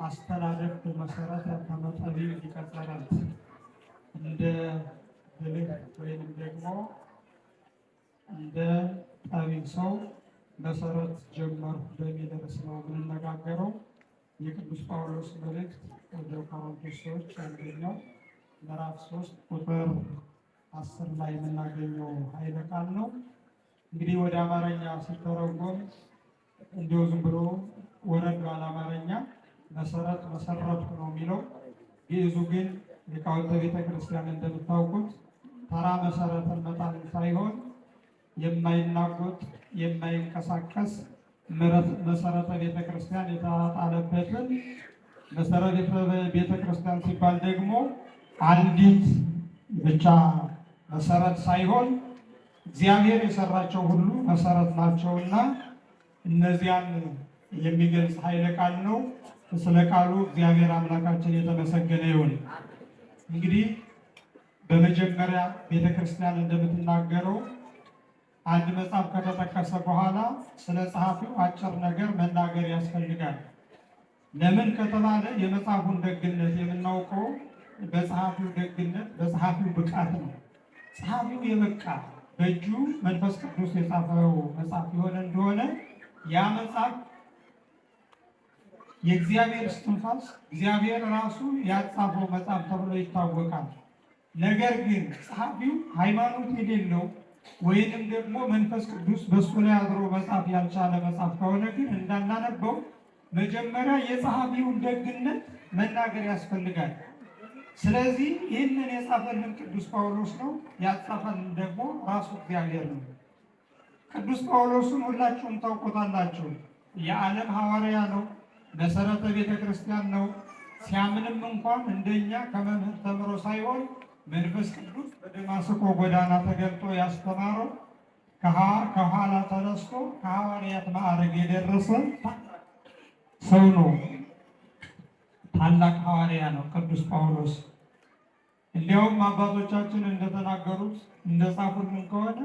አስተዳደግ መሰረት ተመጠቢ ይቀጥላል። እንደ ብልህ ወይም ደግሞ እንደ ጠቢብ ሰው መሰረት ጀመሩ በሚል ርዕስ ነው የምንነጋገረው። የቅዱስ ጳውሎስ መልእክት ወደ ቆሮንቶስ ሰዎች አንደኛው ምዕራፍ 3 ቁጥር 10 ላይ የምናገኘው ኃይለ ቃል ነው። እንግዲህ ወደ አማርኛ ሲተረጎም እንዲሁ ዝም ብሎ ወረድ ባለ አማርኛ መሰረት መሰረቱ ነው የሚለው። ግዕዙ ግን ሊቃውንተ ቤተ ክርስቲያን እንደምታውቁት ተራ መሰረትን መጣል ሳይሆን የማይናወጥ የማይንቀሳቀስ መሰረተ ቤተ ክርስቲያን የተጣለበትን መሰረተ ቤተ ክርስቲያን ሲባል ደግሞ አንዲት ብቻ መሰረት ሳይሆን እግዚአብሔር የሰራቸው ሁሉ መሰረት ናቸውና እነዚያን የሚገልጽ ኃይለ ቃል ነው። ስለ ቃሉ እግዚአብሔር አምላካችን የተመሰገነ ይሁን። እንግዲህ በመጀመሪያ ቤተ ክርስቲያን እንደምትናገረው አንድ መጽሐፍ ከተጠቀሰ በኋላ ስለ ጸሐፊው አጭር ነገር መናገር ያስፈልጋል። ለምን ከተባለ የመጽሐፉን ደግነት የምናውቀው በጸሐፊው ደግነት፣ በጸሐፊው ብቃት ነው። ጸሐፊው የበቃ በእጁ መንፈስ ቅዱስ የጻፈው መጽሐፍ የሆነ እንደሆነ ያ መጽሐፍ የእግዚአብሔር እስትንፋስ እግዚአብሔር ራሱ ያጻፈው መጽሐፍ ተብሎ ይታወቃል። ነገር ግን ጸሐፊው ሃይማኖት የሌለው ወይንም ደግሞ መንፈስ ቅዱስ በሱ ላይ አድሮ መጽሐፍ ያልቻለ መጽሐፍ ከሆነ ግን እንዳናነበው መጀመሪያ የጸሐፊውን ደግነት መናገር ያስፈልጋል። ስለዚህ ይህንን የጻፈልን ቅዱስ ጳውሎስ ነው፣ ያጻፈልን ደግሞ ራሱ እግዚአብሔር ነው። ቅዱስ ጳውሎስን ሁላችሁም ታውቁታላችሁ። የዓለም ሐዋርያ ነው። መሰረተ ቤተ ክርስቲያን ነው። ሲያምንም እንኳን እንደኛ ከመምህር ተምሮ ሳይሆን መንፈስ ቅዱስ በደማስቆ ጎዳና ተገልጦ ያስተማረው ከኋላ ተነስቶ ከሐዋርያት ማዕረግ የደረሰ ሰው ነው። ታላቅ ሐዋርያ ነው ቅዱስ ጳውሎስ። እንዲያውም አባቶቻችን እንደተናገሩት እንደጻፉልን ከሆነ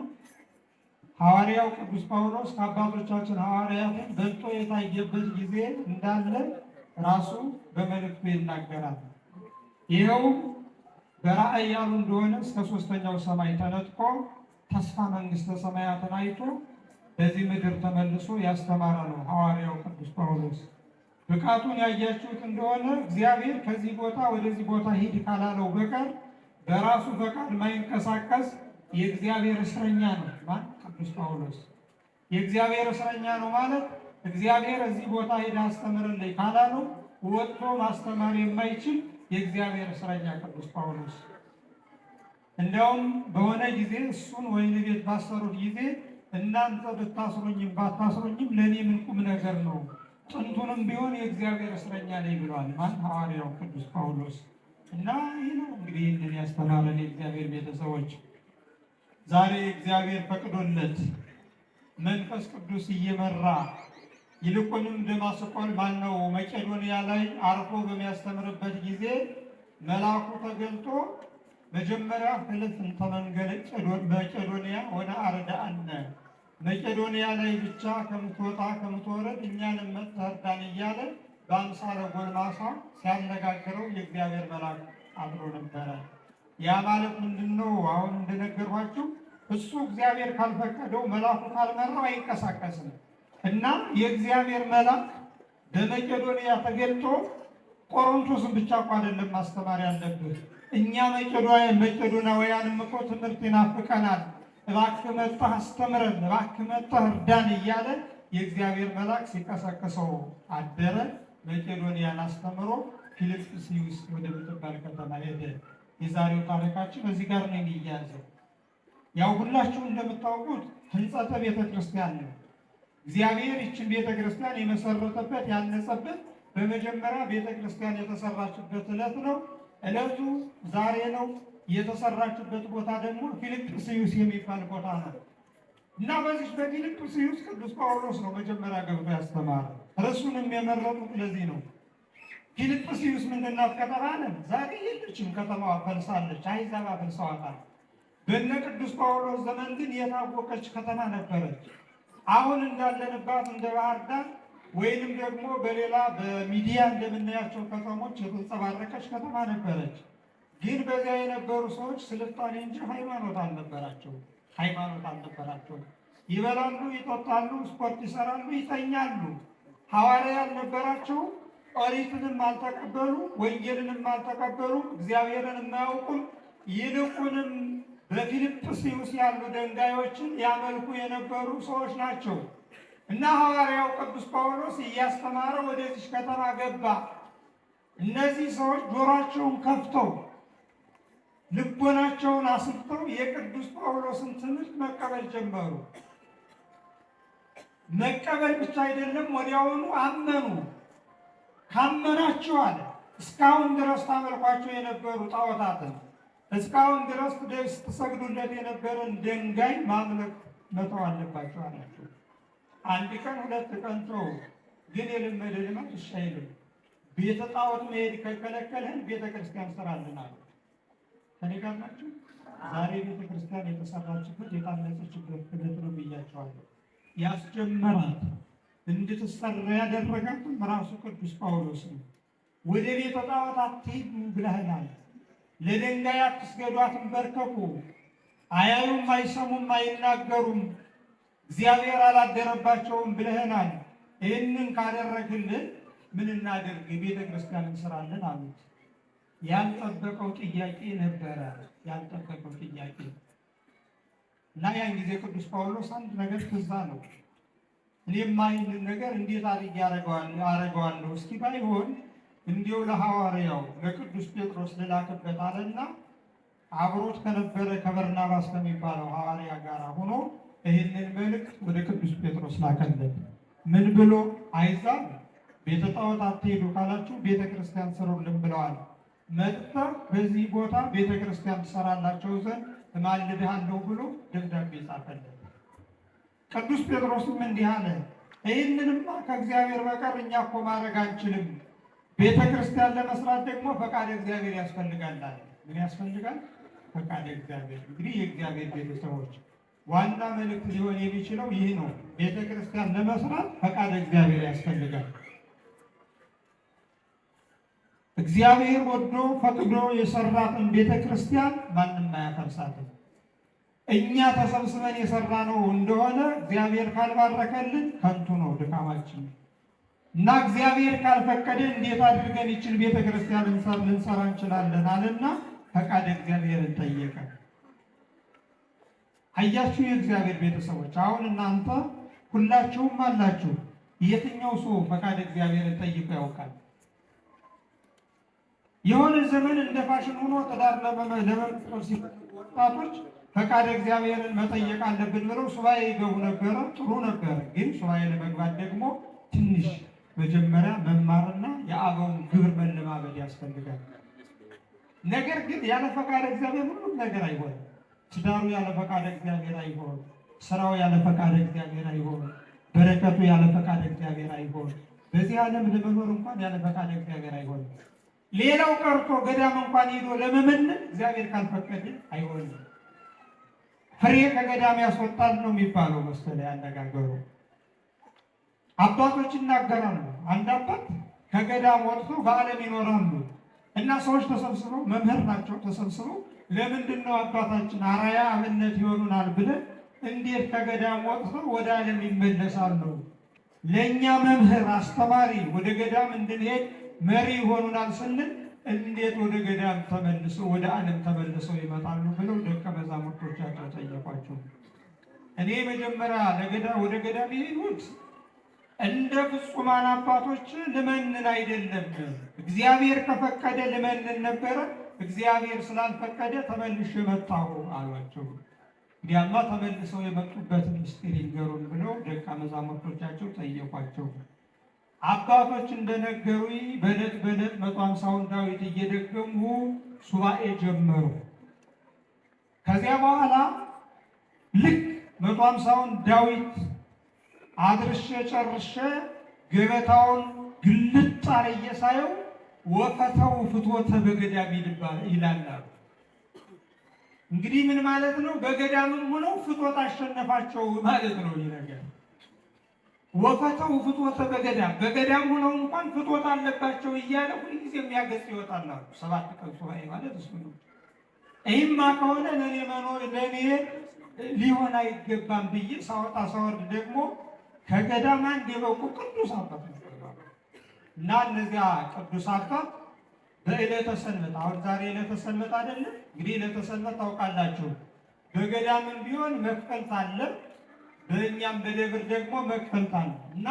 ሐዋርያው ቅዱስ ጳውሎስ ከአባቶቻችን ሐዋርያትን በልጦ የታየበት ጊዜ እንዳለ ራሱ በመልእክቱ ይናገራል። ይኸውም በራእይ ያሉ እንደሆነ እስከ 3ኛው ሰማይ ተነጥቆ ተስፋ መንግሥተ ሰማያትን አይቶ በዚህ ምድር ተመልሶ ያስተማረ ነው ሐዋርያው ቅዱስ ጳውሎስ። ብቃቱን ያያችሁት እንደሆነ እግዚአብሔር ከዚህ ቦታ ወደዚህ ቦታ ሂድ ካላለው በቀር በራሱ ፈቃድ ማይንቀሳቀስ የእግዚአብሔር እስረኛ ነው። ማን? ቅዱስ ጳውሎስ የእግዚአብሔር እስረኛ ነው ማለት እግዚአብሔር እዚህ ቦታ ሂድ አስተምርልኝ ካላለው ወጥቶ ማስተማር የማይችል የእግዚአብሔር እስረኛ ቅዱስ ጳውሎስ። እንዲያውም በሆነ ጊዜ እሱን ወህኒ ቤት ባሰሩት ጊዜ እናንተ ብታስሩኝም ባታስሩኝም ለእኔ ምን ቁም ነገር ነው? ጥንቱንም ቢሆን የእግዚአብሔር እስረኛ ነኝ ብሏል። ማን? ሐዋርያው ቅዱስ ጳውሎስ። እና ይህ ነው እንግዲህ ይህንን ያስተማረን የእግዚአብሔር ቤተሰቦች። ዛሬ እግዚአብሔር ፈቅዶለት መንፈስ ቅዱስ እየመራ ይልቁንም ደማስቆን ማነው መቄዶንያ ላይ አርፎ በሚያስተምርበት ጊዜ መልአኩ ተገልጦ መጀመሪያ ፍልፍ እንተ መንገለ መቄዶንያ ወነ አርዳአነ መቄዶንያ ላይ ብቻ ከምትወጣ ከምትወረድ እኛንም መጥተህ እርዳን እያለ በአምሳለ ጎልማሳ ሲያነጋግረው የእግዚአብሔር መልአክ አብሮ ነበረ። ያ ማለት ምንድን ነው? አሁን እንደነገርኳችሁ እሱ እግዚአብሔር ካልፈቀደው መልአኩ ካልመራው አይንቀሳቀስም። እና የእግዚአብሔር መልአክ በመቄዶንያ ተገልጦ ቆሮንቶስን ብቻ እኮ አይደለም ማስተማር ያለብህ፣ እኛ መቄዶናውያንም እኮ ትምህርት ይናፍቀናል፣ እባክህ መጥተህ አስተምረን፣ እባክህ መጥተህ እርዳን እያለ የእግዚአብሔር መልአክ ሲቀሰቅሰው አደረ። መቄዶንያን አስተምሮ ፊልጵስዩስ ወደምትባል ከተማ ሄደ። የዛሬው ታሪካችን እዚህ ጋር ነው የሚያያዘው። ያው ሁላችሁ እንደምታውቁት ሕንጸተ ቤተ ክርስቲያን ነው። እግዚአብሔር ይችን ቤተ ክርስቲያን የመሰረተበት ያነጸበት በመጀመሪያ ቤተ ክርስቲያን የተሰራችበት ዕለት ነው። ዕለቱ ዛሬ ነው። የተሰራችበት ቦታ ደግሞ ፊልጵስዩስ የሚባል ቦታ ነው እና በዚህ በፊልጵስዩስ ቅዱስ ጳውሎስ ነው መጀመሪያ ገብቶ ያስተማረ። እርሱንም የመረጡት ለዚህ ነው። ፊልጵስዩስ ምንድናት ከተባለ ዛሬ የለችም፣ ከተማዋ ፈልሳለች፣ አሕዛብ አፍርሰዋታል። በእነ ቅዱስ ጳውሎስ ዘመን ግን የታወቀች ከተማ ነበረች። አሁን እንዳለንባት እንደ ባህር ዳር ወይንም ደግሞ በሌላ በሚዲያ እንደምናያቸው ከተሞች የተንጸባረቀች ከተማ ነበረች። ግን በዚያ የነበሩ ሰዎች ስልጣኔ እንጂ ሃይማኖት አልነበራቸው። ይበላሉ፣ ይጠጣሉ፣ ስፖርት ይሰራሉ፣ ይተኛሉ። ሐዋርያ አልነበራቸው። ኦሪትንም አልተቀበሉ፣ ወንጌልንም አልተቀበሉ፣ እግዚአብሔርን የማያውቁም። ይልቁንም በፊልጵስዩስ ያሉ ድንጋዮችን ያመልኩ የነበሩ ሰዎች ናቸው። እና ሐዋርያው ቅዱስ ጳውሎስ እያስተማረ ወደዚህ ከተማ ገባ። እነዚህ ሰዎች ጆሯቸውን ከፍተው ልቦናቸውን አስፍተው የቅዱስ ጳውሎስን ትምህርት መቀበል ጀመሩ። መቀበል ብቻ አይደለም፣ ወዲያውኑ አመኑ። ካመናችሁ አለ እስካሁን ድረስ ታመልኳቸው የነበሩ ጣዖታትን፣ እስካሁን ድረስ ስትሰግዱለት የነበረን ድንጋይ ማምለክ መተው አለባቸው አላቸው። አንድ ቀን ሁለት ቀን ተው፣ ግን የለመደ ልማድ እሺ አይልም። ቤተ ጣዖት መሄድ ከከለከልህን ቤተ ክርስቲያን ስራልን አሉ። ከኔ ጋር ናችሁ? ዛሬ ቤተ ክርስቲያን የተሰራችበት የታነጸችበት ክለት ነው ብያቸዋለሁ። ያስጀመራት እንድትሰራ ያደረጋትም ራሱ ቅዱስ ጳውሎስ ነው። ወደ ቤተ ጣዖት አትሂዱ ብለህናል። ለድንጋይ አትስገዱ፣ አትንበርከኩ። አያዩም፣ አይሰሙም፣ አይናገሩም፣ እግዚአብሔር አላደረባቸውም ብለህናል። ይህንን ካደረግልን ምን እናድርግ? ቤተ ክርስቲያን እንስራለን አሉት። ያልጠበቀው ጥያቄ ነበረ፣ ያልጠበቀው ጥያቄ እና ያን ጊዜ ቅዱስ ጳውሎስ አንድ ነገር ትዝ አለው። እኔማ ይህንን ነገር እንዴት አድርጌ አረገዋለሁ? እስኪ ባይሆን እንዲሁ ለሐዋርያው ለቅዱስ ጴጥሮስ ልላክበት አለና አብሮት ከነበረ ከበርናባስ ከሚባለው ሐዋርያ ጋር ሆኖ ይህንን መልእክት ወደ ቅዱስ ጴጥሮስ ላከለት። ምን ብሎ? አይዛብ ቤተ ጣዖት አትሄዱ ካላችሁ ቤተ ክርስቲያን ስሩልን ብለዋል። መጥተህ በዚህ ቦታ ቤተ ክርስቲያን ትሰራላቸው ዘንድ እማልድሃለሁ ብሎ ደብዳቤ ጻፈለት። ቅዱስ ጴጥሮስም እንዲህ አለ፣ ይህንንማ ከእግዚአብሔር በቀር እኛ እኮ ማድረግ አንችልም። ቤተ ክርስቲያን ለመስራት ደግሞ ፈቃድ እግዚአብሔር ያስፈልጋል። ምን ያስፈልጋል? ፈቃድ እግዚአብሔር። እንግዲህ የእግዚአብሔር ቤተሰቦች ዋና መልእክት ሊሆን የሚችለው ይህ ነው። ቤተ ክርስቲያን ለመስራት ፈቃድ እግዚአብሔር ያስፈልጋል። እግዚአብሔር ወዶ ፈቅዶ የሰራትን ቤተ ክርስቲያን ማንም አያፈርሳትም። እኛ ተሰብስበን የሰራነው እንደሆነ እግዚአብሔር ካልባረከልን ከንቱ ነው ድካማችን እና እግዚአብሔር ካልፈቀደ እንዴት አድርገን ይችን ቤተ ክርስቲያን ልንሰራ እንችላለን አለና ፈቃድ እግዚአብሔርን ጠየቀ። አያችሁ የእግዚአብሔር ቤተሰቦች፣ አሁን እናንተ ሁላችሁም አላችሁ። የትኛው ሰው ፈቃድ እግዚአብሔርን ጠይቆ ያውቃል? የሆነ ዘመን እንደ ፋሽን ሆኖ ትዳር ለመመስረት ሲፈልጉ ወጣቶች ፈቃድ እግዚአብሔርን መጠየቅ አለብን ብለው ሱባኤ ይገቡ ነበረ። ጥሩ ነበረ። ግን ሱባኤ ለመግባት ደግሞ ትንሽ መጀመሪያ መማርና የአበውን ግብር መለማመድ ያስፈልጋል። ነገር ግን ያለ ፈቃድ እግዚአብሔር ሁሉም ነገር አይሆንም። ትዳሩ ያለ ፈቃድ እግዚአብሔር አይሆንም። ስራው ያለ ፈቃድ እግዚአብሔር አይሆንም። በረከቱ ያለ ፈቃድ እግዚአብሔር አይሆንም። በዚህ ዓለም ለመኖር እንኳን ያለ ፈቃድ እግዚአብሔር አይሆንም። ሌላው ቀርቶ ገዳም እንኳን ሄዶ ለመመነን እግዚአብሔር ካልፈቀደ አይሆንም። ፍሬ ከገዳም ያስወጣል ነው የሚባለው መሰለኝ ያነጋገሩ። አባቶች ይናገራሉ። አንድ አባት ከገዳም ወጥተው በዓለም ይኖራሉ እና ሰዎች ተሰብስበው መምህር ናቸው ተሰብስበው ለምንድን ነው አባታችን አራያ አብነት ይሆኑናል ብለን እንዴት ከገዳም ወጥተው ወደ ዓለም ይመለሳሉ? ለእኛ መምህር አስተማሪ ወደ ገዳም እንድንሄድ መሪ ይሆኑናል ስንል እንዴት ወደ ገዳም ተመልሰው ወደ ዓለም ተመልሰው ይመጣሉ ብለው ደቀ መዛሙርቶቻቸው ጠየቋቸው። እኔ መጀመሪያ ወደ ገዳም የሄድኩት እንደ ፍጹማን አባቶች ልመንን አይደለም፣ እግዚአብሔር ከፈቀደ ልመንን ነበረ። እግዚአብሔር ስላልፈቀደ ተመልሼ መጣሁ አሏቸው። እንዲያማ ተመልሰው የመጡበትን ምስጢር ይንገሩን ብለው ደቀ መዛሙርቶቻቸው ጠየቋቸው። አባቶች እንደነገሩኝ በዕለት 150ውን ዳዊት እየደገሙ ሱባኤ ጀመሩ። ከዚያ በኋላ ልክ 150ውን ዳዊት አድርሼ ጨርሼ ገበታውን ግልጥ አርጌ ሳየው ወፈተው ፍትወተ በገዳም ይላል። እንግዲህ ምን ማለት ነው? በገዳምም ሆነው ፍትወት አሸነፋቸው ማለት ነው። ይህ ነገር ወፈተው ፍትወተ በገዳም ሆነው እንኳን ፍትወት አለባቸው እያለ ሁልጊዜ የሚያገጽ ይወጣል። 7 ቀን ሱባኤ ማለት እሱ ነው። ይህማ ከሆነ ለእኔ ሊሆን አይገባም ብዬ ሳወጣ ሳወርድ ደግሞ ከገዳም አንድ የበቁ ቅዱስ አባት እና እነዚያ ቅዱስ አባት በዕለተ ሰንበት፣ አሁን ዛሬ ዕለተ ሰንበት አይደለም እንግዲህ፣ ዕለተ ሰንበት ታውቃላችሁ። በገዳምም ቢሆን መክፈልት አለ፣ በእኛም በደብር ደግሞ መክፈልት አለ እና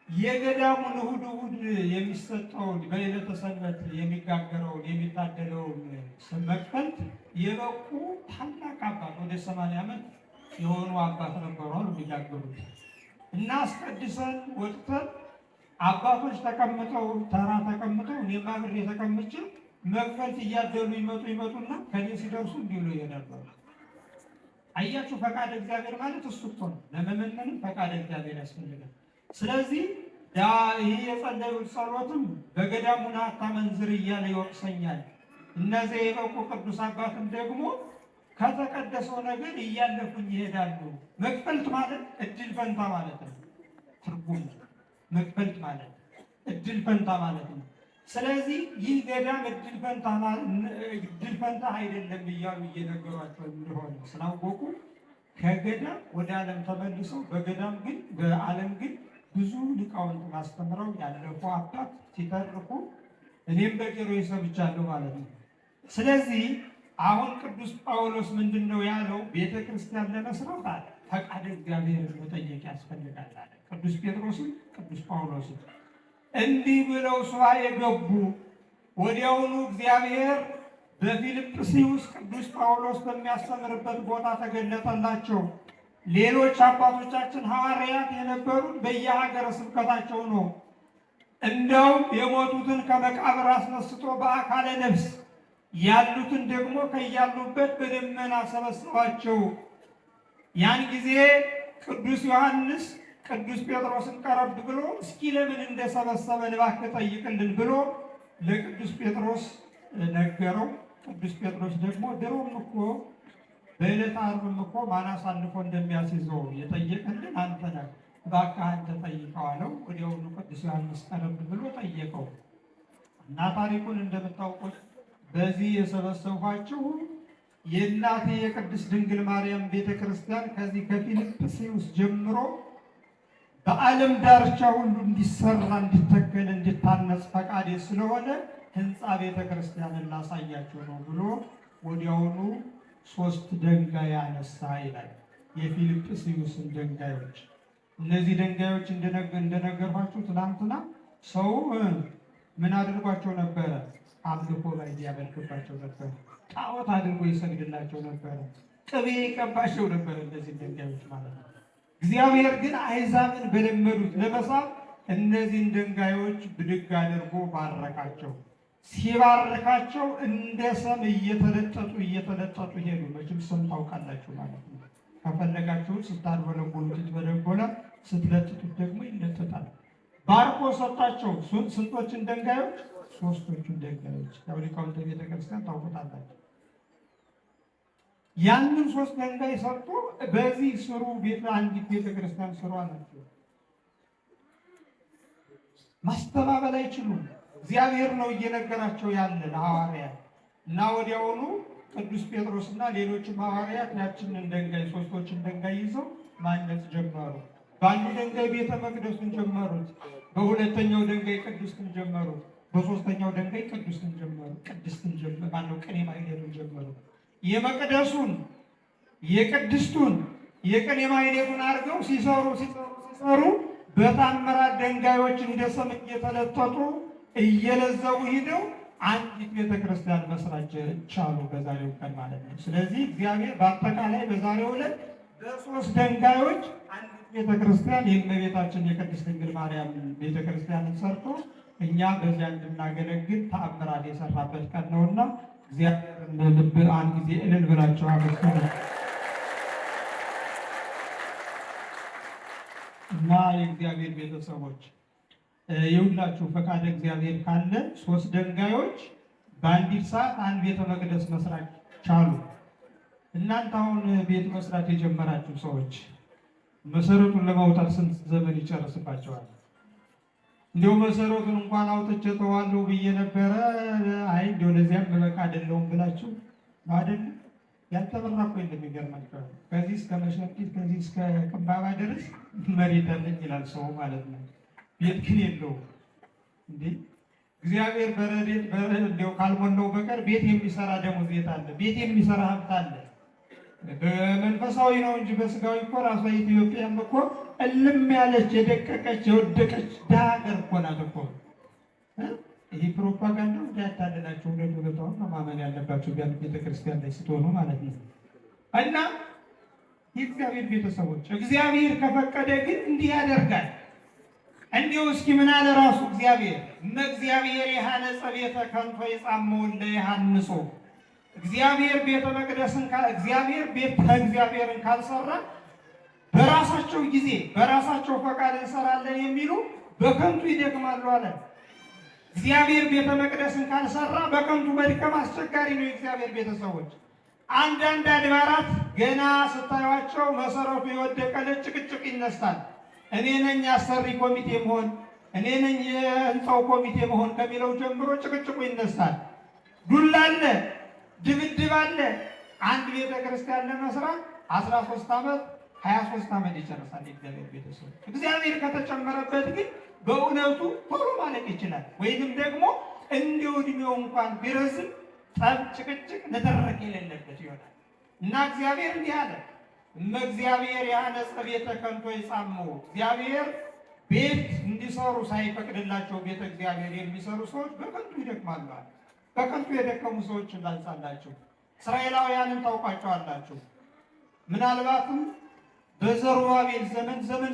የገዳሙን እሑድ የሚሰጠውን በዕለተ ሰንበት የሚጋገረውን የሚታደለውን መክፈልት የበቁ ታላቅ አባት ወደ 80 ዓመት የሆኑ አባት ነበሩ የሚጋገሩት እና አስቀድሰን ወጥተን አባቶች ተቀምጠው ተራ ተቀምጠው እኔም አብሬ ተቀምጬ መክፈልት እያደሉ ይመጡና ከኔ ሲደርሱ እንዲሉ ይሄዳሉ። አያችሁ፣ ፈቃድ እግዚአብሔር ማለት እሱ እኮ ነው። ለመመነንም ፈቃድ እግዚአብሔር ያስፈልጋል። ስለዚህ ይህ የጸለዩት ጸሎትም በገዳሙን አታመንዝር እያለ ይወቅሰኛል። እነዚህ የበቁ ቅዱስ አባትም ደግሞ ከተቀደሰው ነገር እያለፉኝ ይሄዳሉ። መክፈልት ማለት እድል ፈንታ ማለት ነው። ትርጉም መክፈልት ማለት እድል ፈንታ ማለት ነው። ስለዚህ ይህ ገዳም እድል ፈንታ አይደለም እያሉ እየነገሯቸው እንደሆነ ስላወቁ ከገዳም ወደ ዓለም ተመልሰው በዓለም ግን ብዙ ሊቃውንት ማስተምረው ያለፉ አባት ሲተርኩ እኔም በጆሮዬ ሰምቻለሁ ማለት ነው። ስለዚህ አሁን ቅዱስ ጳውሎስ ምንድን ነው ያለው? ቤተ ክርስቲያን ለመስራት አለ ፈቃድ እግዚአብሔርን መጠየቅ ያስፈልጋል አለ። ቅዱስ ጴጥሮስም ቅዱስ ጳውሎስም እንዲህ ብለው ሱባዔ ገቡ። ወዲያውኑ እግዚአብሔር በፊልጵስዩስ ቅዱስ ጳውሎስ በሚያስተምርበት ቦታ ተገለጠላቸው። ሌሎች አባቶቻችን ሐዋርያት የነበሩት በየሀገረ ስብከታቸው ነው። እንደውም የሞቱትን ከመቃብር አስነስቶ በአካለ ነፍስ ያሉትን ደግሞ ከያሉበት በደመና ሰበሰባቸው። ያን ጊዜ ቅዱስ ዮሐንስ ቅዱስ ጴጥሮስን ቀረብ ብሎ እስኪ ለምን እንደሰበሰበን እባክህ ጠይቅልን ብሎ ለቅዱስ ጴጥሮስ ነገረው። ቅዱስ ጴጥሮስ ደግሞ ድሮም እኮ በዕለተ ዓርብም እኮ ማን አሳልፎ እንደሚያስይዘው የጠየቅልን አንተ ነህ፣ እባክህ አንተ ጠይቀው አለው። ወዲያውኑ ቅዱስ ዮሐንስ ቀረብ ብሎ ጠየቀው እና ታሪኩን እንደምታውቁት በዚህ የሰበሰብኋችሁ የእናቴ የቅድስት ድንግል ማርያም ቤተ ክርስቲያን ከዚህ ከፊልጵስዩስ ጀምሮ በዓለም ዳርቻ ሁሉ እንዲሰራ እንዲተከል እንዲታነጽ ፈቃዴ ስለሆነ ህንፃ ቤተ ክርስቲያንን ላሳያችሁ ነው ብሎ ወዲያውኑ 3 ድንጋይ አነሳ ይላል። የፊልጵስዩስን ድንጋዮች። እነዚህ ድንጋዮች እንደነገርኳችሁ ትናንትና ሰው ምን አድርጓቸው ነበረ? አምልኮ ላይ ያመልክባቸው ነበር። ጣዖት አድርጎ ይሰግድላቸው ነበረ። ቅቤ ይቀባቸው ነበር። እነዚህ ድንጋዮች ማለት ነው። እግዚአብሔር ግን አሕዛብን በለመዱት ለመሳብ እነዚህን ድንጋዮች ብድግ አድርጎ ባረካቸው። ሲባረካቸው እንደ ሰም እየተለጠጡ ሄዱ። መቼም ሰም ታውቃላችሁ ማለት ነው። ከፈለጋችሁት ስታድበለቦሉት ይትበለቦላል፣ ስትለጥጡት ደግሞ ይለጠጣል። ባርኮ ሰጣቸው። ስንቶችን ድንጋዮች? 3ቱን ድንጋዮች። ያው ሊቃውንተ ቤተክርስቲያን ታውቁታላችሁ። ያንን 3 ድንጋይ ሰርቶ በዚህ ስሩ አንዲት ቤተክርስቲያን ስሩ አላቸው። ማስተባበል አይችሉም። እግዚአብሔር ነው እየነገራቸው ያለ ለሐዋርያት እና ወዲያውኑ ቅዱስ ጴጥሮስና ሌሎችም ሐዋርያት ያችንን ድንጋይ 3ቶችን ድንጋይ ይዘው ማነጽ ጀመሩ። በአንዱ ድንጋይ ቤተ መቅደሱን ጀመሩት። በሁለተኛው ድንጋይ ቅድስትን ጀመሩት። በ3ኛው ድንጋይ ቅድስትን ጀመሩ። ቅኔ ማኅሌቱን ጀመሩ። የመቅደሱን የቅድስቱን የቅኔ ማኅሌቱን አድርገው ሲሰሩ በታምራት ድንጋዮች እንደ ሰም እየተለጠጡ እየለዘቡ ሂደው አንዲት ቤተክርስቲያን መስራት ቻሉ፣ በዛሬው ቀን ማለት ነው። ስለዚህ እግዚአብሔር በአጠቃላይ በዛሬው ዕለት በ3 ድንጋዮች አንዲት ቤተክርስቲያን የእመቤታችን የቅድስት ድንግል ማርያም ቤተክርስቲያንን ሰርቶ እኛ በዚያ እንድናገለግል ተአምራት የሰራበት ቀን ነውና እግዚአብሔርን ልብ አንድ ጊዜ እልል ብላችሁ አመስግኑ። እና የእግዚአብሔር ቤተሰቦች የሁላችሁ ፈቃድ እግዚአብሔር ካለ 3 ድንጋዮች በአንዲት ሰዓት አንድ ቤተ መቅደስ መስራት ቻሉ። እናንተ አሁን ቤት መስራት የጀመራችሁ ሰዎች መሰረቱን ለማውጣት ስንት ዘመን ይጨርስባቸዋል? እንዲያው መሰረቱን እንኳን አውጥቼ ተዋለሁ ብዬ ነበረ። አይ እንዲያው ለዚያም በቃ አይደለሁም ብላችሁ አይደል? ያልተበራ እኮ የለም። ይገርማችኋል። ከዚህ እስከ መሸቂት ከዚህ እስከ ቅንባባ ድረስ መሬት አለኝ ይላል ሰው ማለት ነው። ቤት ግን የለውም እንዴ! እግዚአብሔር በረድኤት እንዲያው ካልሞላው በቀር ቤት የሚሰራ ደሞዝ ቤት አለ፣ ቤት የሚሰራ ሀብት አለ። በመንፈሳዊ ነው እንጂ በስጋዊ እኮ ራሷ ኢትዮጵያም እኮ እልም ያለች የደቀቀች የወደቀች ድሃ ሀገር እኮ ናት እኮ። ይህ ፕሮፓጋንዳ እንዳያታልላችሁ ሁለቱን ማመን ያለባቸው ቢያንስ ቤተክርስቲያን ላይ ስትሆኑ ማለት ነው። እና የእግዚአብሔር ቤተሰቦች እግዚአብሔር ከፈቀደ ግን እንዲህ ያደርጋል። እንዲሁ እስኪ ምን አለ ራሱ እግዚአብሔር እግዚአብሔር የሐነጸ ቤተ ከንቶ ይጻመውን ለይሐንጾ እግዚአብሔር ቤተ መቅደስን እግዚአብሔር ቤተ እግዚአብሔርን ካልሰራ በራሳቸው ጊዜ በራሳቸው ፈቃድ እንሰራለን የሚሉ በከንቱ ይደክማሉ አለ። እግዚአብሔር ቤተ መቅደስን ካልሰራ በከንቱ መድከም አስቸጋሪ ነው። የእግዚአብሔር ቤተሰቦች አንዳንድ አድባራት ገና ስታዩቸው መሰረቱ የወደቀ ጭቅጭቅ ይነሳል። እኔ ነኝ አሰሪ ኮሚቴ መሆን፣ እኔ ነኝ የህንፃው ኮሚቴ መሆን ከሚለው ጀምሮ ጭቅጭቁ ይነሳል። ዱላ አለ፣ ድብድብ አለ። አንድ ቤተ ክርስቲያን ለመስራት 13 ዓመት 23 ዓመት ይጨርሳል የእግዚአብሔር ቤተሰብ። እግዚአብሔር ከተጨመረበት ግን በእውነቱ ቶሎ ማለት ይችላል። ወይንም ደግሞ እንዲሁ እድሜው እንኳን ቢረዝም ጠብ፣ ጭቅጭቅ፣ ንትርክ የሌለበት ይሆናል እና እግዚአብሔር እንዲህ አለ እግዚአብሔር ያነጸ ቤተ ከንቶ ይጻመው እግዚአብሔር ቤት እንዲሰሩ ሳይፈቅድላቸው ቤተ እግዚአብሔር የሚሰሩ ሰዎች በከንቱ ይደክማሉ። በከንቱ የደከሙ ሰዎች እንዳልጻላችሁ እስራኤላውያንን ታውቋቸዋላችሁ። ምናልባትም በዘሩባቤል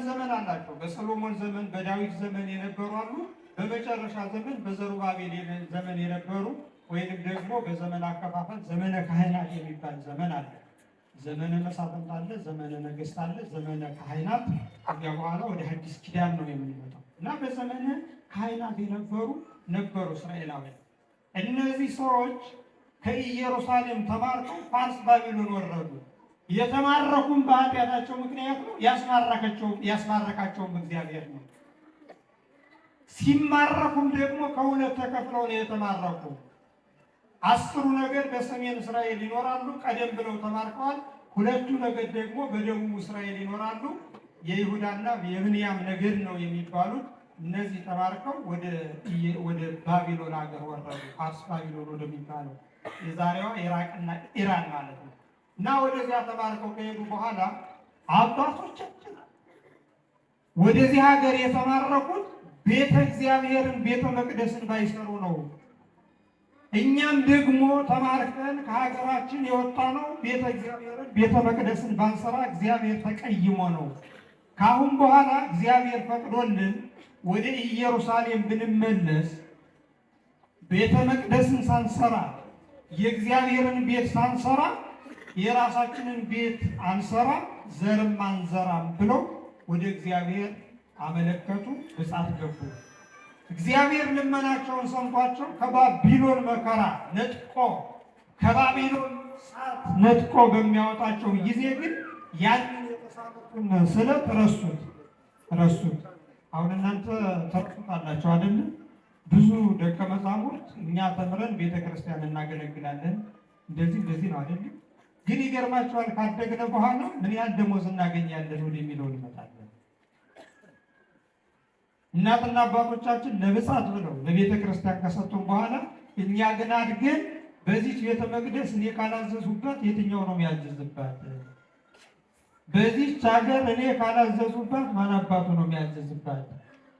ዘመን አላቸው። በሰሎሞን ዘመን፣ በዳዊት ዘመን የነበሩ አሉ። በመጨረሻ ዘመን በዘሩባቤል ዘመን የነበሩ ወይንም ደግሞ በዘመን አከፋፈል ዘመነ ካህናት የሚባል ዘመን አለ። ዘመነ መሳፍንት አለ፣ ዘመነ ነገሥት አለ፣ ዘመነ ካህናት። ከዚያ በኋላ ወደ አዲስ ኪዳን ነው የምንመጣው እና በዘመነ ካህናት ነበሩ እስራኤላውያን። እነዚህ ሰዎች ከኢየሩሳሌም ተማርከው ፋርስ ባቢሎን ወረዱ። የተማረኩም በኃጢአታቸው ምክንያት ነው። ያስማረካቸውም እግዚአብሔር ነው። ሲማረኩም ደግሞ ከሁለት ተከፍለው ነው የተማረኩ። 10 ነገድ በሰሜን እስራኤል ይኖራሉ፣ ቀደም ብለው ተማርከዋል። 2 ነገድ ደግሞ በደቡብ እስራኤል ይኖራሉ። የይሁዳና የብንያም ነገድ ነው የሚባሉት። እነዚህ ተማርከው ወደ ባቢሎን ሀገር ወረዱ። ፋርስ ባቢሎን ወደሚባለው የዛሬዋ ኢራቅና ኢራን ማለት ነው። እና ወደዚያ ተማርከው ከሄዱ በኋላ አባቶቻችን ወደዚህ ሀገር የተማረኩት ቤተ እግዚአብሔርን ቤተ መቅደስን ባይሰሩ ነው። እኛም ደግሞ ተማርከን ከሀገራችን የወጣ ነው ቤተ እግዚአብሔርን ቤተ መቅደስን ባንሰራ እግዚአብሔር ተቀይሞ ነው። ካሁን በኋላ እግዚአብሔር ፈቅዶልን ወደ ኢየሩሳሌም ብንመለስ ቤተ መቅደስን ሳንሰራ የእግዚአብሔርን ቤት ሳንሰራ የራሳችንን ቤት አንሰራ ዘርም አንዘራም ብለው ወደ እግዚአብሔር አመለከቱ፣ ብጻት ገቡ። እግዚአብሔር ልመናቸውን ሰምቷቸው ከባቢሎን መከራ ነጥቆ ከባቢሎን እሳት ነጥቆ በሚያወጣቸው ጊዜ ግን ያንን የተሳሉትን ስለት ረሱት። አሁን እናንተ ተርቁታላችሁ አይደል? ብዙ ደቀ መዛሙርት እኛ ተምረን ቤተክርስቲያን እናገለግላለን እንደዚህ ነው አይደል? ግን ይገርማችኋል፣ ካደግነ በኋላ ምን ያህል ደሞዝ እናገኛለን ወደሚለው እንመጣለን። እናትና አባቶቻችን ለብጻት ብለው ለቤተ ክርስቲያን ከሰጡን በኋላ እኛ ግን አድገን በዚች ቤተ መቅደስ እኔ ካላዘዙባት የትኛው ነው የሚያዘዝባት? በዚች ሀገር እኔ ካላዘዙባት ማን አባቱ ነው የሚያዘዝባት?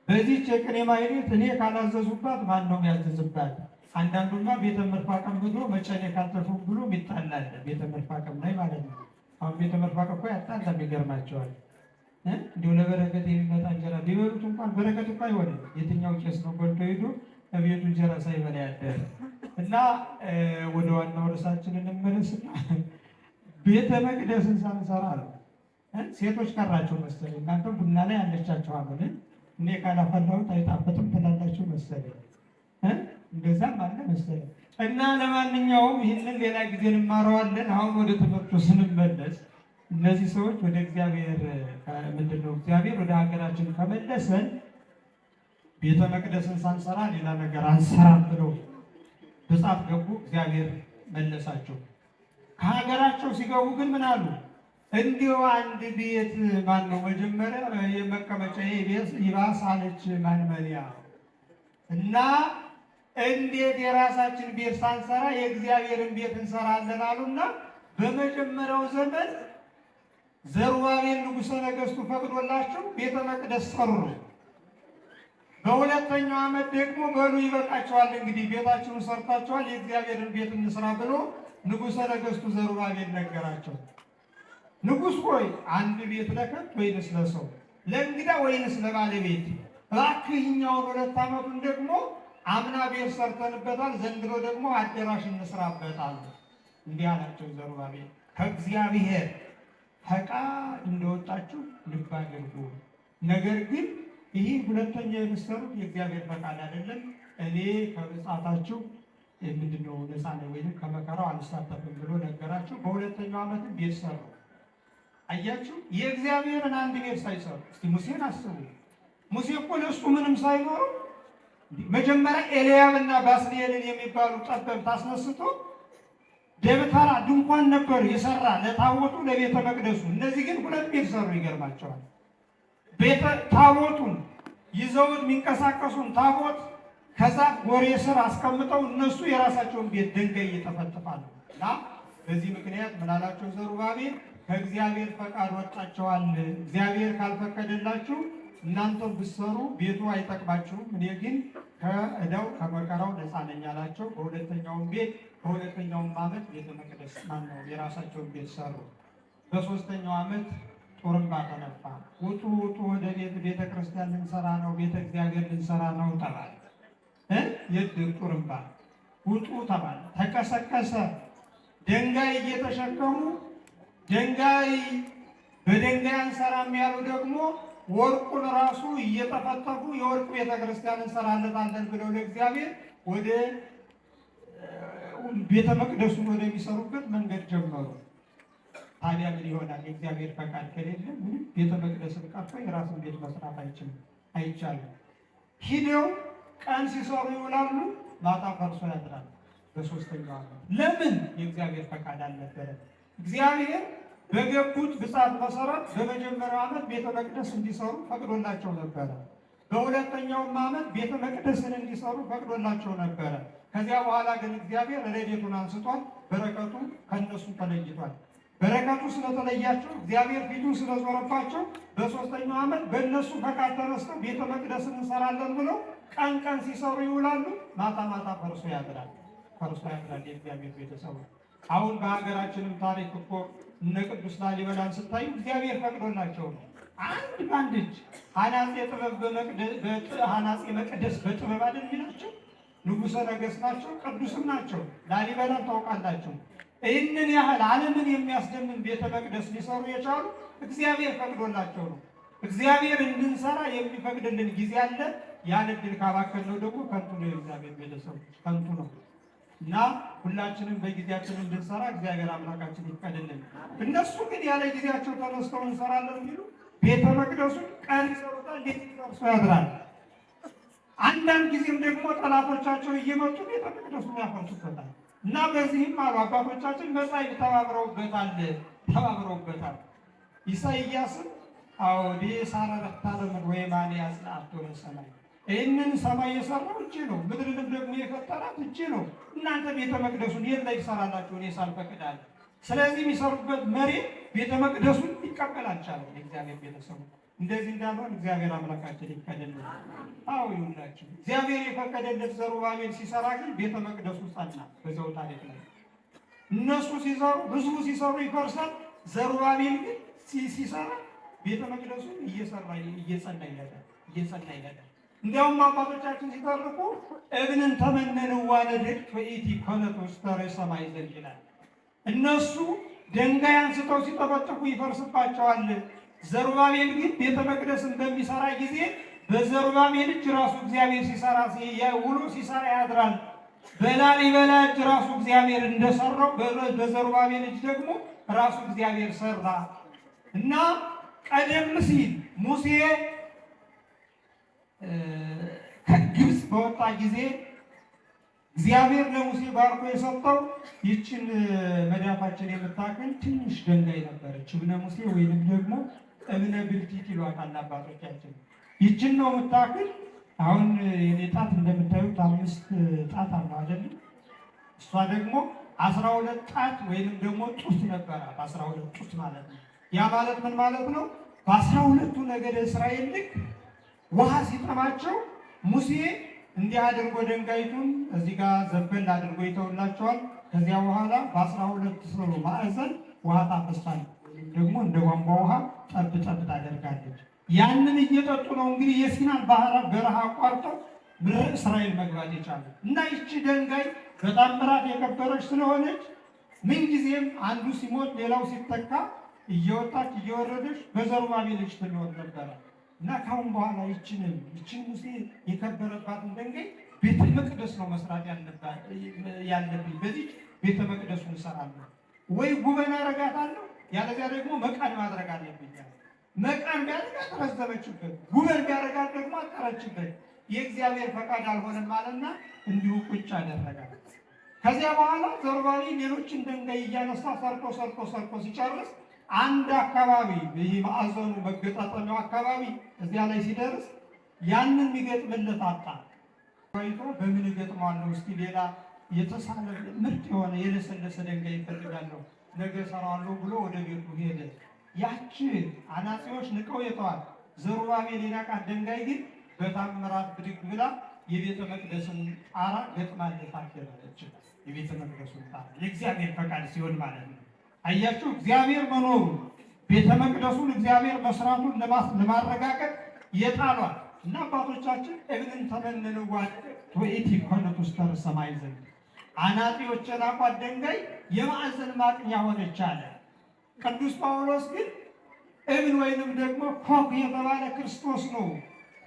በዚች የቅኔ ማህሌት እኔ ካላዘዙባት ማን ነው የሚያዘዝባት? አንዳንዱማ ቤተ መርፋቅም ብሎ መጨኔ ካልተሾም ብሎ ይጣላል። ቤተ መርፋቅም ላይ ማለት ነው። አሁን ቤተ መርፋቅ እኮ ያጣላ ይገርማቸዋል። እንዲሁ ለበረከት የሚመጣ እንጀራ ቢበሉት እንኳን በረከት እኮ አይሆንም። የትኛው ቄስ ነው በልቶ ሄዶ ከቤቱ እንጀራ ሳይበላ ያደረ? እና ወደ ዋናው ርዕሳችን እንመለስና ቤተ መቅደስን ሳንሰራ ነው ሴቶች ቀራቸው መሰለኝ። እናንተ ቡና ላይ አለቻቸው አሁን እኔ ካላፈላሁት አይጣፍጥም ትላላችሁ መሰለኝ። እንደዛም አለ መሰለኝ። እና ለማንኛውም ይህንን ሌላ ጊዜ እንማረዋለን። አሁን ወደ ትምህርቱ ስንመለስ እነዚህ ሰዎች ወደ እግዚአብሔር ምንድነው እግዚአብሔር ወደ ሀገራችን ከመለሰን ቤተ መቅደስን ሳንሰራ ሌላ ነገር አንሰራም ብለው በጻፍ ገቡ። እግዚአብሔር መለሳቸው። ከሀገራቸው ሲገቡ ግን ምን አሉ? እንዲሁ አንድ ቤት ማን ነው መጀመሪያ የመቀመጫ ቤት ይባስ አለች ማንመሪያ እና እንዴት የራሳችን ቤት ሳንሰራ የእግዚአብሔርን ቤት እንሰራለን አሉና በመጀመሪያው ዘመን ዘሩባቤል ንጉሠ ነገሥቱ ፈቅዶላቸው ቤተ መቅደስ ሰሩ። በሁለተኛው ዓመት ደግሞ በሉ ይበቃቸዋል፣ እንግዲህ ቤታችሁን ሰርታችኋል፣ የእግዚአብሔርን ቤት እንስራ ብሎ ንጉሠ ነገሥቱ ዘሩባቤል ነገራቸው። ንጉሥ ሆይ አንድ ቤት ለከብት ወይንስ ለሰው፣ ለእንግዳ ወይንስ ለባለቤት? እባክህ እኛውን 2 ዓመቱን ደግሞ አምና ቤት ሰርተንበታል፣ ዘንድሮ ደግሞ አዳራሽ እንስራበታል። እንዲህ አላቸው ዘሩባቤል፣ ከእግዚአብሔር ፈቃድ እንደወጣችሁ ልብ አድርጉ። ነገር ግን ይህ ሁለተኛ የምትሰሩት የእግዚአብሔር ፈቃድ አይደለም። እኔ ከብጻታችሁ ምንድነው ነፃ ነኝ ወይም ከመከራው አልሳተፍም ብሎ ነገራቸው። በሁለተኛው ዓመትም ቤት ሰሩ። አያችሁ፣ የእግዚአብሔርን አንድ ቤት ሳይሰሩ። እስቲ ሙሴን አስቡ። ሙሴ እኮ ለእሱ ምንም ሳይኖሩ መጀመሪያ ኤልያብና ባስልኤልን የሚባሉ ጠበብት አስነስቶ ደብተራ ድንኳን ነበር የሰራ ለታቦቱ ለቤተ መቅደሱ። እነዚህ ግን 2 ቤት ሰሩ። ይገርማቸዋል። ቤተ ታቦቱን ይዘውት የሚንቀሳቀሱን ታቦት ከዛፍ ጎሬ ስር አስቀምጠው እነሱ የራሳቸውን ቤት ድንጋይ እየተፈተፋሉ። እና በዚህ ምክንያት ምናላቸው ዘሩባቤል ከእግዚአብሔር ፈቃድ ወጣቸዋል። እግዚአብሔር ካልፈቀደላችሁ እናንተም ብትሰሩ ቤቱ አይጠቅማችሁም፣ እኔ ግን ከዕዳው ከመከራው ነፃ ነኝ አላቸው። በሁለተኛውም ዓመት ቤተ መቅደስ ማነው የራሳቸውን ቤት ሰሩ። በ3ኛው ዓመት ጡርምባ ተነፋ። ውጡ ውጡ፣ ወደ ቤተ ክርስቲያን ልንሰራ ነው፣ ቤተ እግዚአብሔር ልንሰራ ነው ተባለ። የድር ጡርምባ ውጡ ተባለ። ተቀሰቀሰ። ድንጋይ እየተሸከሙ ድንጋይ በድንጋይ አንሰራም ያሉ ደግሞ ወርቁን ራሱ እየተፈተፉ የወርቅ ቤተ ክርስቲያን እንሰራለታለን ብለው ለእግዚአብሔር ወደ ቤተ መቅደሱን ወደሚሰሩበት መንገድ ጀመሩ። ታዲያ ምን ይሆናል? የእግዚአብሔር ፈቃድ ከሌለ ምንም ቤተ መቅደስን ቀርቶ የራስን ቤት መስራት አይቻልም። ሂደው ቀን ሲሰሩ ይውላሉ፣ ማታ ፈርሶ ያድራል። በ3ኛው ዓመት ለምን? የእግዚአብሔር ፈቃድ አልነበረ። እግዚአብሔር በገቡት ብጻት መሰረት በመጀመሪያው ዓመት ቤተ መቅደስ እንዲሰሩ ፈቅዶላቸው ነበረ። በሁለተኛውም ዓመት ቤተ መቅደስን እንዲሰሩ ፈቅዶላቸው ነበረ። ከዚያ በኋላ ግን እግዚአብሔር ረድኤቱን አንስቷል። በረከቱ ከነሱ ተለይቷል። በረከቱ ስለተለያቸው እግዚአብሔር ፊቱን ስለዞረባቸው በ3ኛው ዓመት በእነሱ ፈቃድ ተነስተው ቤተ መቅደስን እንሰራለን ብለው ቀን ቀን ሲሰሩ ይውላሉ፣ ማታ ማታ ፈርሶ ያድራል። የእግዚአብሔር ቤተሰቡ አሁን በሀገራችንም ታሪክ እኮ እነ ቅዱስ ላሊበላን ስታዩ እግዚአብሔር ፈቅዶላቸው ነው። አንድ ባንድ እጅ ሐናፄ መቅደስ በጥበብ አይደል የሚላቸው? ንጉሠ ነገሥት ናቸው፣ ቅዱስም ናቸው። ላሊበላን ታውቃላቸው። ይህንን ያህል ዓለምን የሚያስደምም ቤተ መቅደስ ሊሰሩ የቻሉ እግዚአብሔር ፈቅዶላቸው ነው። እግዚአብሔር እንድንሰራ የሚፈቅድልን ጊዜ አለ። ያን ዕድል ካባከነው ደግሞ ከንቱ ነው። የእግዚአብሔር ቤተሰቦች ከንቱ ነው እና ሁላችንም በጊዜያችን እንድንሰራ እግዚአብሔር አምላካችን ይፍቀድልን። እነሱ ግን ያለ ጊዜያቸው ተነስተው እንሰራለን የሚሉ ቤተ መቅደሱን ቀን ይሰሩታል፣ እንዴት ይፈርሶ ያድራል። አንዳንድ ጊዜም ደግሞ ጠላቶቻቸው እየመጡ ቤተ መቅደሱን ያፈርሱበታል። እና በዚህም አሉ አባቶቻችን መጻሕፍት ተባብረውበታል። ኢሳይያስም አውዲ ሳረረታ ለምድር ወየማነ ያጽናዕቶ ለሰማይ፣ ይህንን ሰማይ የሰራው እጄ ነው፣ ምድርንም ደግሞ የፈጠራት እጄ ነው። እናንተ ቤተ መቅደሱን የት ላይ ይሰራላችሁ እኔ ሳልፈቅድ አለ። ስለዚህ የሚሰሩበት መሬት ቤተ መቅደሱን ሊቀበል አልቻለም። የእግዚአብሔር ቤተሰቡ እንደዚህ እንዳልሆን እግዚአብሔር አምላካችን ይፈቀድልን። አዎ ይሁንላችሁ። እግዚአብሔር የፈቀደለት ዘሩባቤል ሲሰራ ግን ቤተ መቅደሱ ጸና። በዛው ታሪክ ላይ እነሱ ሲሰሩ ህዝቡ ሲሰሩ ይፈርሳል። ዘሩባቤል ግን ሲሰራ ቤተ መቅደሱ እየጸና ይሄዳል። እንዲያውም አባቶቻችን ሲተርኩ እብንን ተመነንዋ ለድቅ ፈኢቲ ኮነት ውስተ ርእሰ ሰማይ ዘንድ ይላል። እነሱ ድንጋይ አንስተው ሲጠፈጥፉ ይፈርስባቸዋል። ዘሩባቤል ግን ቤተ መቅደስን በሚሰራ ጊዜ በዘሩባቤል እጅ ራሱ እግዚአብሔር ሲሰራ ያድራል። በላሊበላ እጅ ራሱ እግዚአብሔር እንደሰራው በዘሩባቤል እጅ ደግሞ ራሱ እግዚአብሔር ሰራ። እና ቀደም ሲል ሙሴ ከግብፅ በወጣ ጊዜ እግዚአብሔር ለሙሴ ባርኮ የሰጠው ይችን መዳፋችን የምታክል ትንሽ ድንጋይ ነበረች። እብነ ሙሴ ወይንም ደግሞ እብነ ብልቲት ይሏታል አባቶቻችን። ይችን ነው የምታክል። አሁን የኔ ጣት እንደምታዩት 5 ጣት አለው አይደለም? እሷ ደግሞ 12 ጣት ወይንም ደግሞ ጡት ነበራት። 12 ጡት ማለት ነው። ያ ማለት ምን ማለት ነው? በ12ቱ ነገደ እስራኤል ልክ ውሃ ሲጠማቸው ሙሴ እንዲህ አድርጎ ድንጋይቱን እዚህ ጋር ዘንበል አድርጎ ይተውላቸዋል። ከዚያ በኋላ በ12 ማዕዘን ውሃ ታፈሳል፣ ደግሞ እንደ ቧንቧ ውሃ ጠብ ጠብ ታደርጋለች። ያንን እየጠጡ ነው እንግዲህ የሲናን በረሃ አቋርጠው ምድረ እስራኤል መግባት የቻሉ እና ይቺ ድንጋይ በጣም ምራት የከበረች ስለሆነች ምንጊዜም አንዱ ሲሞት ሌላው ሲተካ እየወጣች እየወረደች በዘሩባቤል ልጅ ትኖር ነበረ። እና ካሁን በኋላ ይችን ሙሴ የከበረባትን ድንጋይ ቤተ መቅደስ ነው መስራት ያለብኝ። በዚህ ቤተ መቅደሱን እሰራለሁ ወይ ጉበን አረጋታለሁ፣ ያለዚያ ደግሞ መቃን ማድረግ አለብኝ። መቃን ቢያደርጋት ረዘመችበት፣ ጉበን ቢያደርጋት ደግሞ አጠረችበት። የእግዚአብሔር ፈቃድ አልሆነም አለና እንዲሁ ቁጭ አደረጋት። ከዚያ በኋላ ዘሩባቤል ሌሎችን ድንጋይ እያነሳ ሰርቶ ሲጨርስ አንድ አካባቢ ይህ ማዕዘኑ መገጣጠሚያው አካባቢ እዚያ ላይ ሲደርስ ያንን የሚገጥምለት አጣ። ቆይቶ በምን እገጥመዋለሁ እስኪ ሌላ የተሳለ ምርጥ የሆነ የለሰለሰ ድንጋይ ይፈልጋለሁ ነገ እሰራዋለሁ ብሎ ወደ ቤቱ ሄደ። ያቺ አናጺዎች ንቀው የተዋል ዘሩባቤል የናቃት ድንጋይ ግን በታምራት ብድግ ብላ የቤተ መቅደስን ጣራ ገጥማለት አደረች። የቤተ መቅደሱን ጣራ የእግዚአብሔር ፈቃድ ሲሆን ማለት ነው። አያችሁ እግዚአብሔር መኖሩ ቤተ መቅደሱን እግዚአብሔር መስራቱን ለማረጋገጥ የጣሏል እና አባቶቻችን እብንን ተመንንዋል ወኢቲ ኮነት ውስተ ሰማይ ዘንድ አናጢዎች የናቋት ድንጋይ የማዕዘን ማቅኛ ሆነች አለ። ቅዱስ ጳውሎስ ግን እብን ወይንም ደግሞ ኮክ የተባለ ክርስቶስ ነው።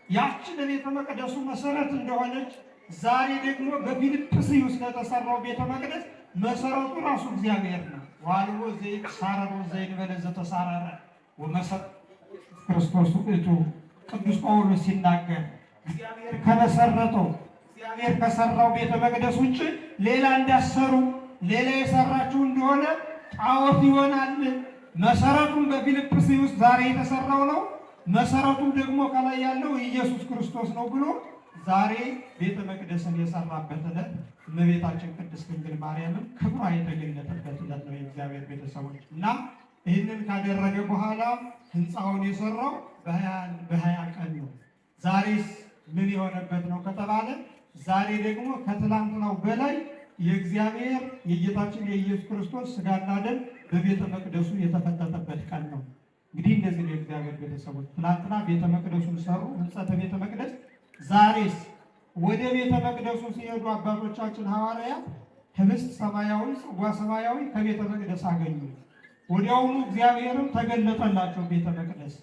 ያችን ለቤተ መቅደሱ መሰረት እንደሆነች ዛሬ ደግሞ በፊልጵስዩስ ለተሰራው ቤተ መቅደስ መሰረቱ ራሱ እግዚአብሔር ነው። ዋልዎ ዘይሳረሮ ዘይንበለ ዘተሳረረ ወመሰረት ክርስቶስ ውእቱ። ቅዱስ ጳውሎስ ሲናገር እግዚአብሔር ከመሰረተው እግዚአብሔር ከሰራው ቤተ መቅደስ ውጭ ሌላ እንዳሰሩ ሌላ የሰራችሁ እንደሆነ ጣዖት ይሆናል። መሰረቱም በፊልጵስዩስ ዛሬ የተሰራው ነው። መሰረቱም ደግሞ ከላይ ያለው ኢየሱስ ክርስቶስ ነው ብሎ ዛሬ ቤተ መቅደስን የሰራበት ዕለት እመቤታችን ቅድስት ድንግል ማርያምን ክብሯ የተገለጠበት ዕለት ነው የእግዚአብሔር ቤተሰቦች። እና ይህንን ካደረገ በኋላ ህንፃውን የሰራው በ20 ቀን ነው። ዛሬስ ምን የሆነበት ነው ከተባለ ዛሬ ደግሞ ከትላንትናው በላይ የእግዚአብሔር የጌታችን የኢየሱስ ክርስቶስ ስጋና ደም በቤተ መቅደሱ የተፈተተበት ቀን ነው። እንግዲህ እንደዚህ ነው የእግዚአብሔር ቤተሰቦች። ትላንትና ቤተ መቅደሱን ሰሩ፣ ህንጸተ ቤተ መቅደስ። ዛሬስ ወደ ቤተ መቅደሱ ሲሄዱ አባቶቻችን ሐዋርያት ህብስት ሰማያዊ፣ ጽዋ ሰማያዊ ከቤተ መቅደስ አገኙ። ወዲያውኑ እግዚአብሔርም ተገለጠላቸው ቤተ መቅደስ።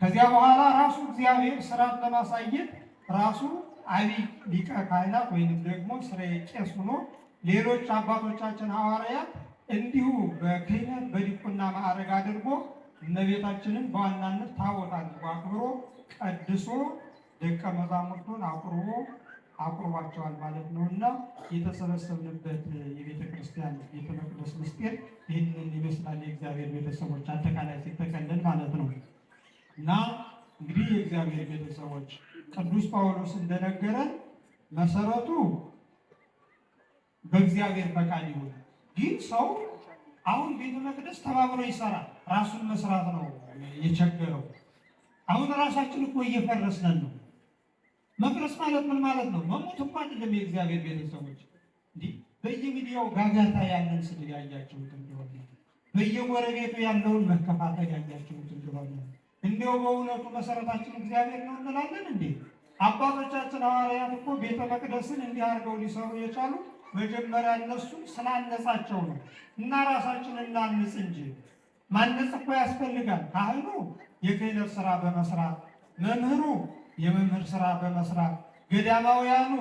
ከዚያ በኋላ ራሱ እግዚአብሔር ስርዓት ለማሳየት ራሱ አብይ ሊቀ ካህናት ወይንም ደግሞ ስርየ ቄስ ሆኖ ሌሎች አባቶቻችን ሐዋርያት እንዲሁ በክህነት በዲቁና ማዕረግ አድርጎ እመቤታችንን በዋናነት ታቦት አድርጎ አክብሮ ቀድሶ ደቀ መዛሙርቱን አቁርቧቸዋል ማለት ነው። እና የተሰበሰብንበት የቤተ ክርስቲያን ቤተ መቅደስ ምስጢር ይህንን ይመስላል። የእግዚአብሔር ቤተሰቦች አጠቃላይ ሲጠቀልል ማለት ነው። እና እንግዲህ የእግዚአብሔር ቤተሰቦች ቅዱስ ጳውሎስ እንደነገረን መሰረቱ በእግዚአብሔር ፈቃድ ይሁን። ግን ሰው አሁን ቤተ መቅደስ ተባብሮ ይሰራል። ራሱን መስራት ነው የቸገረው። አሁን ራሳችን እኮ እየፈረስን ነው። መፍረስ ማለት ምን ማለት ነው? መሞት እኮ አይደለም። የእግዚአብሔር ቤተሰቦች እንዲህ በየሚዲያው ጋጋታ ያለን ስድብ ያያችሁት እንደሆነ፣ በየጎረቤቱ ያለውን መከፋፈል ያያችሁት እንደሆነ እንዲያው በእውነቱ መሰረታችን እግዚአብሔር ነው እንላለን እንዴ? አባቶቻችን ሐዋርያት እኮ ቤተ መቅደስን እንዲህ አድርገው ሊሰሩ የቻሉት መጀመሪያ እነሱ ስላነጻቸው ነው። እና ራሳችን እናንጽ እንጂ ማነጽ እኮ ያስፈልጋል። ካህኑ የክህነት ስራ በመስራት መምህሩ የመምህር ስራ በመስራት ገዳማውያኑ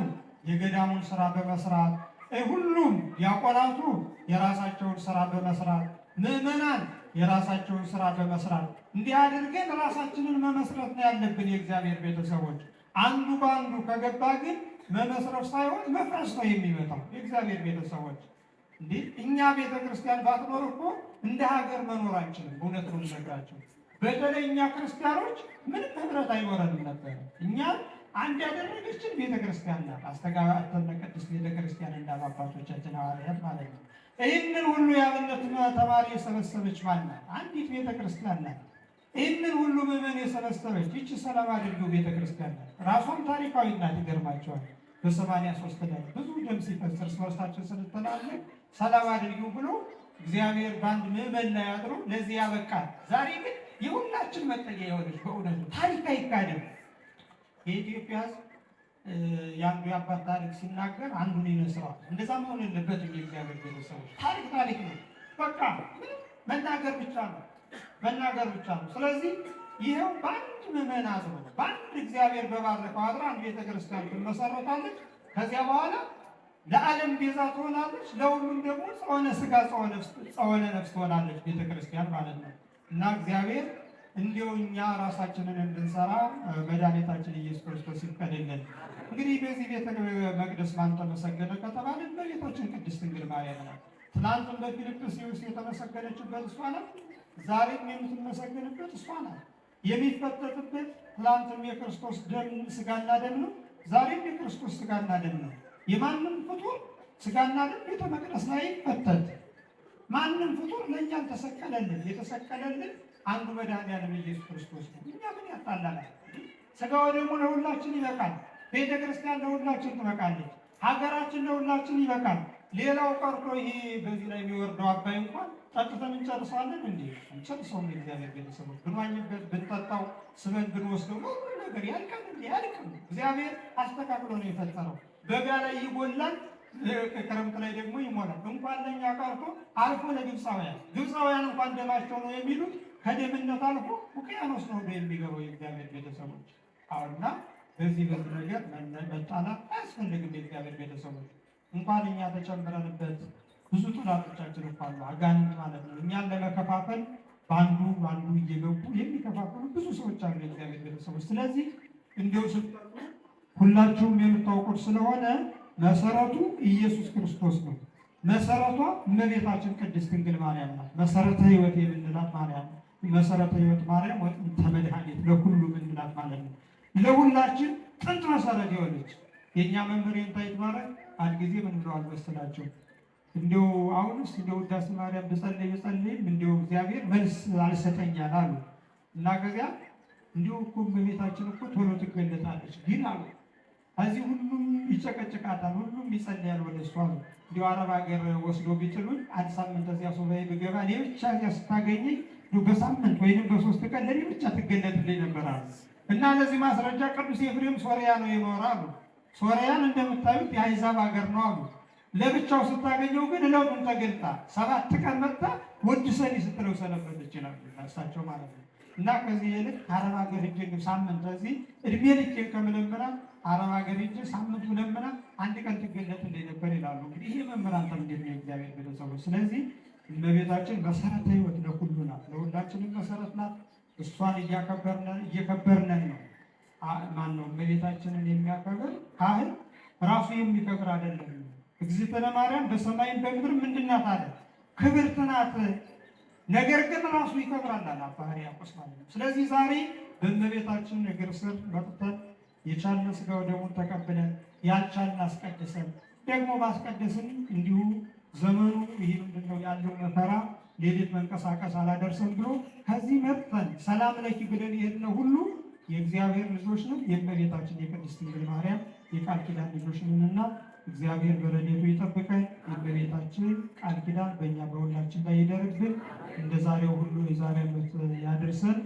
የገዳሙን ስራ በመስራት ሁሉም ዲያቆናቱ የራሳቸውን ስራ በመስራት ምዕመናን የራሳቸውን ስራ በመስራት እንዲህ አድርገን ራሳችንን መመስረት ነው ያለብን። የእግዚአብሔር ቤተሰቦች አንዱ በአንዱ ከገባ ግን መመስረት ሳይሆን መፍረስ ነው የሚመጣው። የእግዚአብሔር ቤተሰቦች እንዲህ እኛ ቤተክርስቲያን ባትኖር እኮ እንደ ሀገር መኖር አንችልም። እውነት ነው የምነግራቸው። በተለይ እኛ ክርስቲያኖች ምንም ህብረት አይኖረንም ነበር። እኛ አንድ ያደረገችን ቤተክርስቲያን ናት። አስተጋባተነ ቅድስት ቤተክርስቲያን እንዳሉ አባቶቻችን ሐዋርያት ማለት ነው። ይህንን ሁሉ የአብነት ተማሪ የሰበሰበች ማናት? አንዲት ቤተክርስቲያን ናት። ይህንን ሁሉ ምዕመን የሰበሰበች ይቺ ሰላም አድርገው ቤተክርስቲያን ናት። ራሷም ታሪካዊ ናት። ይገርማቸዋል። በ83 ላይ ብዙ ደም ሲፈስ እርስ በርሳችን ስንተላለቅ ሰላም አድርገው ብሎ እግዚአብሔር በአንድ ምዕመን ላይ አድሮ ለዚህ ያበቃል። ዛሬ ግን የሁላችን መጠጊያ የሆነች በእውነቱ ታሪክ አይካድም። የኢትዮጵያ ሕዝብ የአንዱ የአባት ታሪክ ሲናገር አንዱን ይነስረዋል። እንደዛ መሆን የለበትም። የእግዚአብሔር ቤተሰቦች ታሪክ ታሪክ ነው። በቃ መናገር ብቻ ነው፣ መናገር ብቻ ነው። ስለዚህ ይኸው በአንድ ምዕመን አድሮ በአንድ እግዚአብሔር በባረከው አድሮ አንድ ቤተክርስቲያን ትመሰረታለች። ከዚያ በኋላ ለዓለም ቤዛ ትሆናለች። ለሁሉም ደግሞ ጸወነ ሥጋ ጸወነ ነፍስ ትሆናለች ቤተክርስቲያን ማለት ነው። እና እግዚአብሔር እንዲሁ እኛ ራሳችንን እንድንሰራ መድኃኒታችን ኢየሱስ ክርስቶስ ይፍቀድልን። እንግዲህ በዚህ ቤተ መቅደስ ማን ተመሰገነ ከተባለ እመቤታችን ቅድስት ድንግል ማርያም ናት። ትናንትም በፊልጵስዩስ የተመሰገነችበት እሷ ናት። ዛሬም የምትመሰገንበት እሷ ናት። የሚፈተትበት ትናንትም የክርስቶስ ደም ሥጋና ደም ነው። ዛሬም የክርስቶስ ሥጋና ደም ነው። የማንም ፍጡር ሥጋና ደም ቤተ መቅደስ ላይ ይፈተት። ማንም ፍጡር ለእኛ ተሰቀለልን። የተሰቀለልን አንዱ መድኃኒዓለም ኢየሱስ ክርስቶስ ነው። እኛ ምን ያጣላናል? ሥጋው ደግሞ ለሁላችን ይበቃል። ቤተ ክርስቲያን ለሁላችን ትበቃለች። ሀገራችን ለሁላችን ይበቃል። ሌላው ቀርቶ ይሄ በዚህ ላይ የሚወርደው አባይ እንኳን ጠጥተን እንጨርሰዋለን እንዴ? እንጨርሰውም። የእግዚአብሔር ቤተሰቦች ብንዋኝበት፣ ብንጠጣው፣ ስበን ብንወስደው ሁሉ ነገር ያልቃል እንዴ? ያልቅም። እግዚአብሔር አስተካክሎ ነው የፈጠረው። በጋ ላይ ይጎላል፣ ክረምት ላይ ደግሞ ይሞላል። እንኳን ለእኛ ቀርቶ አልፎ ለግብፃውያን እንኳን ደማቸው ነው የሚሉት ከደምነት አልፎ ውቅያኖስ ነው የሚገባው የእግዚአብሔር ቤተሰቦች። አሁንና በዚህ ነገር መጣላት አያስፈልግም። የእግዚአብሔር ቤተሰቦች እንኳን እኛ ተጨምረንበት ብዙ ጠላቶቻችን እኮ አሉ፣ አጋንንት ማለት ነው። እኛን ለመከፋፈል በአንዱ እየገቡ የሚከፋፈሉ ብዙ ሰዎች አሉ የእግዚአብሔር ቤተሰቦች። ስለዚህ እንዲሁ ስትጠሩ ሁላችሁም የምታውቁት ስለሆነ መሰረቱ ኢየሱስ ክርስቶስ ነው። መሰረቷ እመቤታችን ቅድስት ድንግል ማርያም ናት። መሰረተ ሕይወት የምንላት ማርያም ነው። መሰረተ ሕይወት ማርያም ወጥንተ መድኃኒት ለሁሉ ምንላት ማለት ነው። ለሁላችን ጥንት መሰረት የሆነች የእኛ መምህር የንታይት ማርያም አንድ ጊዜ ምን ብለዋል መሰላቸው? እንዲሁ አሁንስ እንዲሁ ውዳሴ ማርያም ብጸልይም እንዲሁ እግዚአብሔር መልስ አልሰጠኛል አሉ እና ከዚያ እንዲሁ እኮ እመቤታችን እኮ ቶሎ ትገለጣለች ግን አሉ እዚህ ሁሉም ይጨቀጭቃታል፣ ሁሉም ይጸልያል ወደ እሷ ነው። እንዲሁ አረብ ሀገር ወስዶ ቢጥሉኝ አንድ ሳምንት እዚያ ሱባኤ ብገባ እኔ ብቻ እዚያ ስታገኘኝ በሳምንት ወይም በ3 ቀን ለእኔ ብቻ ትገለጥልኝ ነበር አሉ እና ለዚህ ማስረጃ ቅዱስ ኤፍሬም ሶርያ ነው የኖረ አሉ። ሶርያን እንደምታዩት የአሕዛብ ሀገር ነው አሉ። ለብቻው ስታገኘው ግን እለቱን ተገልጣ 7 ቀን መጥታ ወድ ሰኒ ስትለው ሰነበት ይችላል እሳቸው ማለት ነው። እና ከዚህ ይልቅ አረብ ሀገር ሄጄ ሳምንት እዚህ እድሜ ልኬን ከምለምና አረብ ሀገር ሄጄ ሳምንቱ ለምና አንድ ቀን ትገለጥልኝ ነበር ይላሉ። እንግዲህ ይህ መምህራን ተምንድን ነው የእግዚአብሔር ቤተሰቦች። ስለዚህ እመቤታችን መሰረተ ሕይወት ለሁሉ ናት፣ ለሁላችንም መሰረት ናት። እሷን እየከበርነን ነው። ማን ነው እመቤታችንን የሚያከብር? ካህን ራሱ የሚከብር አይደለም። እግዝእትነ ማርያም በሰማይም በምድር ምንድን ናት አለ? ክብርት ናት። ነገር ግን ራሱ ይከብራል አለ አባ ሕርያቆስ ማለት ነው። ስለዚህ ዛሬ በእመቤታችን እግር ስር መጥተን የቻልን ሥጋው ደሙን ተቀብለን ያልቻልን አስቀድሰን ደግሞ ባስቀደስን እንዲሁ ዘመኑ ይህ ምንድነው ያለው መከራ ሌሊት መንቀሳቀስ አላደርሰን ብሎ ከዚህ መጥተን ሰላም ለኪ ብለን የሄድነው ሁሉ የእግዚአብሔር ልጆች ነው። የእመቤታችን የቅድስት ድንግል ማርያም የቃል ኪዳን ልጆች ነንና እግዚአብሔር በረድኤቱ ይጠብቀን። የእመቤታችን ቃል ኪዳን በእኛ በሁላችን ላይ ይደርብን። እንደ ዛሬው ሁሉ የዛሬ ዓመት ያድርሰን።